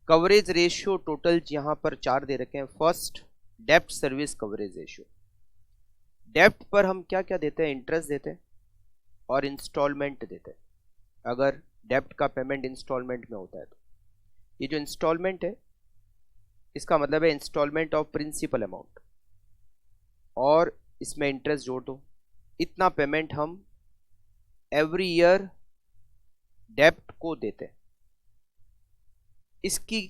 Coverage ratio total यहाँ पर 4 दे रखे हैं। फर्स्ट, डेप्ट सर्विस कवरेज रेशियो। डेप्ट पर हम क्या क्या देते हैं? इंटरेस्ट देते हैं और इंस्टॉलमेंट देते हैं, अगर डेप्ट का पेमेंट इंस्टॉलमेंट में होता है तो। ये जो इंस्टॉलमेंट है, इसका मतलब है इंस्टॉलमेंट ऑफ प्रिंसिपल अमाउंट, और इसमें इंटरेस्ट जोड़ दो। इतना पेमेंट हम एवरी ईयर डेप्ट को देते हैं। इसकी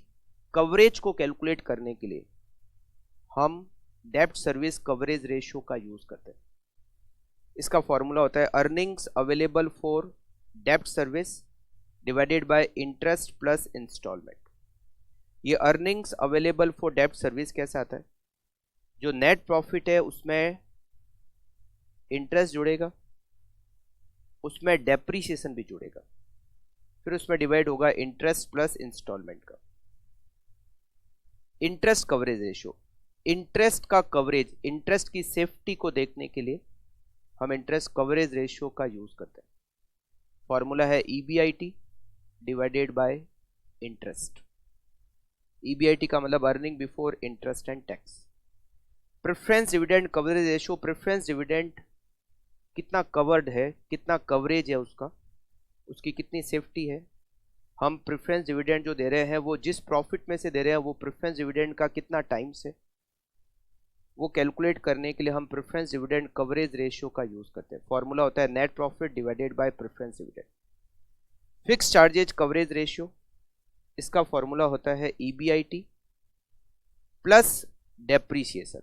कवरेज को कैलकुलेट करने के लिए हम डेप्ट सर्विस कवरेज रेशियो का यूज करते हैं। इसका फॉर्मूला होता है अर्निंग्स अवेलेबल फॉर डेप्ट service divided by interest plus instalment. ये अर्निंग्स अवेलेबल फॉर डेप्ट सर्विस कैसे आता है? जो नेट प्रॉफिट है उसमें इंटरेस्ट जुड़ेगा, उसमें डेप्रीसिएशन भी जुड़ेगा, फिर उसमें डिवाइड होगा इंटरेस्ट प्लस इंस्टॉलमेंट का। इंटरेस्ट कवरेज रेशियो, इंटरेस्ट का कवरेज, इंटरेस्ट की सेफ्टी को देखने के लिए हम इंटरेस्ट कवरेज रेशियो का यूज करते हैं। फॉर्मूला है EBIT divided by interest. EBIT का मतलब earning before interest and tax. Preference dividend coverage ratio, preference dividend कितना कवर्ड है, कितना कवरेज है उसका, उसकी कितनी सेफ्टी है। हम प्रेफरेंस डिविडेंड जो दे रहे हैं वो जिस प्रॉफिट में से दे रहे हैं वो प्रेफरेंस डिविडेंड का कितना टाइम से, वो कैलकुलेट करने के लिए हम प्रेफरेंस डिविडेंड कवरेज रेशियो का यूज करते हैं। फॉर्मूला होता है net profit divided by preference dividend. Fix charges coverage ratio, इसका फॉर्मूला होता है EBIT प्लस डेप्रीसिएशन।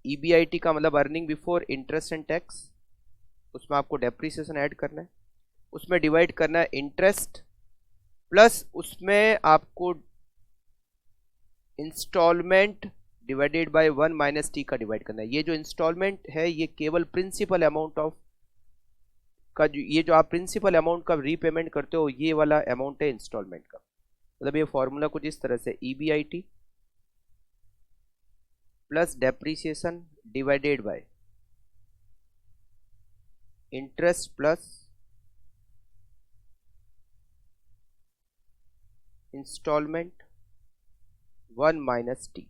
EBIT का मतलब earning before interest and tax, उसमें आपको डेप्रीसिएशन ऐड करना है, उसमें डिवाइड करना है इंटरेस्ट, प्लस उसमें आपको instalment divided by 1 minus T का डिवाइड करना है। ये जो इंस्टॉलमेंट है ये केवल प्रिंसिपल अमाउंट ऑफ का, ये जो आप प्रिंसिपल अमाउंट का रीपेमेंट करते हो ये वाला अमाउंट है इंस्टॉलमेंट का। मतलब ये फॉर्मूला कुछ इस तरह से EBIT plus depreciation divided by interest plus instalment 1 minus T.